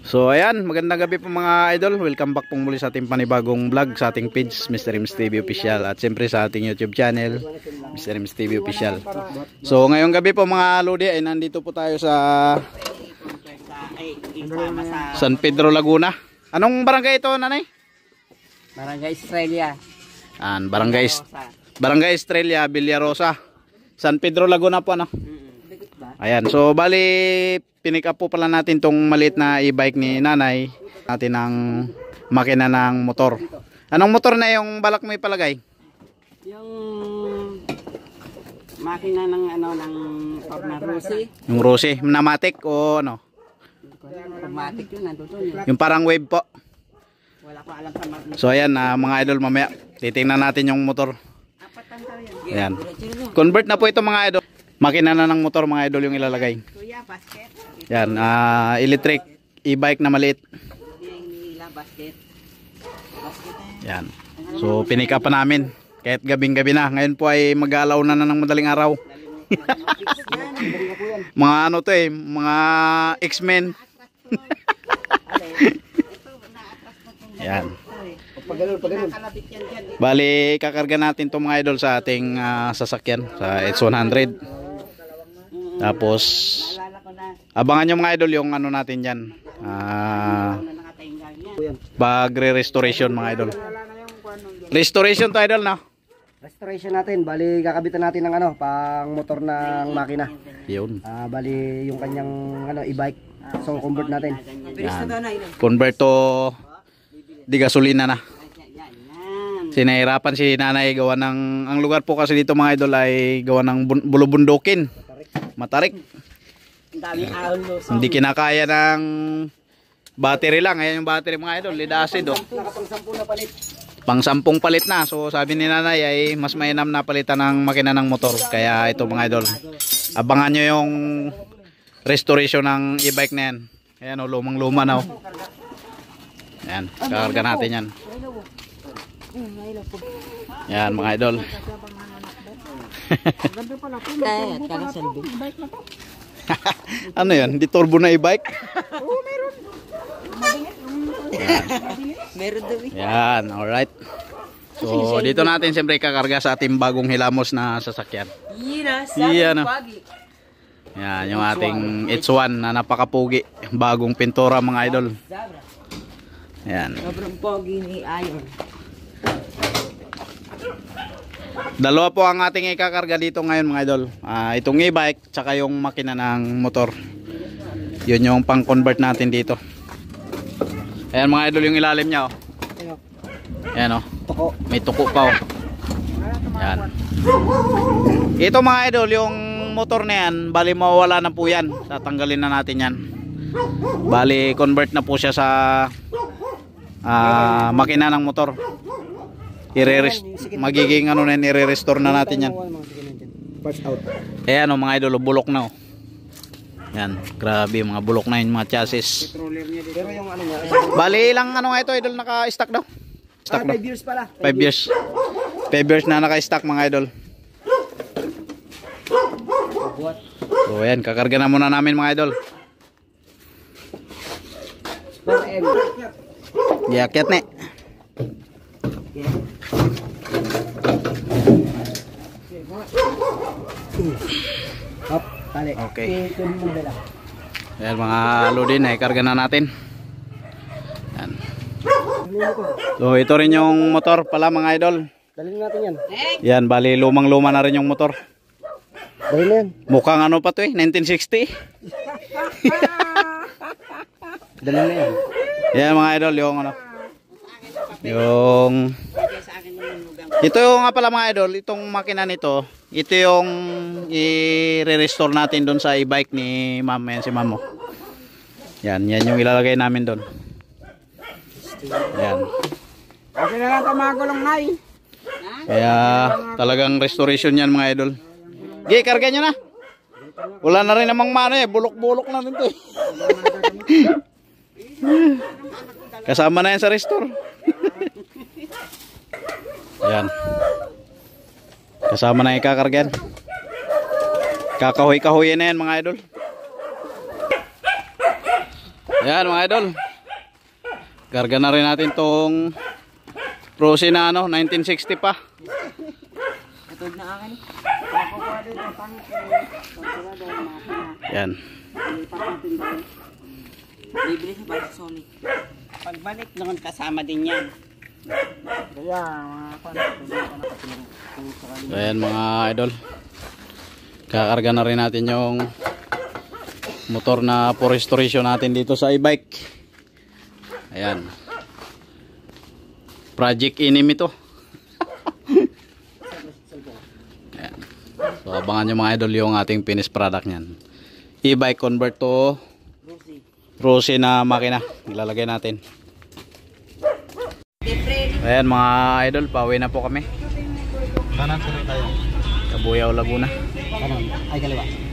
So ayan, magandang gabi po mga idol. Welcome back pong muli sa ating panibagong vlog sa ating page Mr. Ims TV Official at siyempre sa ating YouTube channel Mr. Ims TV Official. So ngayong gabi po mga lodi ay nandito po tayo sa San Pedro Laguna. Anong barangay ito, nanay? Barangay Estrella. Barangay Estrella, Villarosa. San Pedro Laguna po ano. Ayan, so bali pinik up po pala natin tong maliit na e-bike ni nanay natin ng makina ng motor. Anong motor na yung balak mo ipalagay? Yung makina ng ng na Rossi. Yung Rossi, Pneumatic o ano? Automatic yun, nandoon. Yung parang wave po. Wala ko alam sa mag. So ayan, mga idol, mamaya titingnan natin yung motor. Ayan. Convert na po ito mga idol. Makina na ng motor mga idol yung ilalagay. Kuya, basket. Yan, electric e-bike na maliit. Basket. Yan. So pinika pa namin kahit gabing-gabi na. Ngayon po ay mag-aalaw na ng madaling araw. Mga ano to eh, mga X-Men. Yan. Bali, kakarga natin to mga idol sa ating sasakyan sa H100. Tapos abangan nyo mga idol yung ano natin dyan, bagre-restoration mga idol. Restoration to idol na. Restoration natin, bali kakabitan natin ng ano, pang motor ng makina. Yun. Bali yung kanyang ano, e-bike. So convert natin. Yan. Convert to di gasolina na. Sinahirapan si nanay gawa ng, ang lugar po kasi dito mga idol ay gawa ng bulubundukin. Matarik. Hindi kinakaya ng battery lang. Ayan yung battery mga idol, lead acid oh. Pang 10 palit na. So sabi ni nanay ay mas mainam na palitan ng makina ng motor. Kaya ito mga idol, abangan nyo yung restoration ng e-bike na yan. Ayan oh, lumang luma na oh. Ayan, kakarga natin yan. Yan mga idol. Ano yan? Hindi turbo na e-bike? Oo, meron. Meron daw. Yan, alright. So dito natin siyempre kakarga sa ating bagong hilamos na sasakyan. Yan oh. Yan yung ating H1 na napakapugi. Bagong pintura mga idol. Yan. Sobrang pogi ni Ayon. Dalawa po ang ating ikakarga dito ngayon mga idol. Itong e-bike tsaka yung makina ng motor. Yun yung pang-convert natin dito. Ayan mga idol yung ilalim niya oh. Ayan oh. May tuko pa oh. Ayan. Ito mga idol yung motor na yan, bali mawawala na po yan. Tatanggalin na natin yan. Bali convert na po siya sa makina ng motor. Magiging ano na, i-restore na natin yan. Ayan o mga idol, bulok na o. Yan, grabe mga bulok na yun mga chassis. Bali ilang ano nga ito idol naka-stack daw? 5 years pala. 5 years. 5 years na naka-stack mga idol. So ayan, kakarga na muna namin mga idol. Yakyat ne. Okay. Ayan mga lodin, ikarga na natin. Ayan. So ito rin yung motor pala mga idol. Dalhin natin yan. Yan, bali lumang luma na rin yung motor. Dalhin na yan. Mukhang ano pa to eh, 1960. Dalhin na yan. Yan mga idol, yung ano, yung ito yung nga pala mga idol, itong makina nito, ito yung i-restore natin doon sa e-bike ni ma'am. Yan si ma'am oh. Yan yung ilalagay namin doon. Yan. Okay na lang ito mga gulong na eh. Kaya talagang restoration yan mga idol. Okay, karga nyo na. Wala na rin namang mano eh, bulok-bulok na rin to eh. Kasama na yan sa restore. Yan. Kasama na ikakargan. Kakahoy-kahoy na yan mga idol. Ayan mga idol. Karga na rin natin tong Rossi na 1960 pa. Katod na akin. Nakukuha din ang tangke. Pagkakado ang makina. Yan. Ipapapin ko. Bibili sa Panasonic. Pagbalik naman kasama din yan. Kaya mga So, ayan mga idol. Kakarga na rin natin yung motor na for restoration natin dito sa e-bike. Ayan. Project Enemy to. Ayan. So abangan nyo mga idol yung ating finished product nyan. E-bike convert to Rossi na makina. Ilalagay natin. Ayan mga idol, pauwi na po kami. Kanan tuloy tayo. Kabuyaw, Laguna. Kanan. Ay, kaliwa.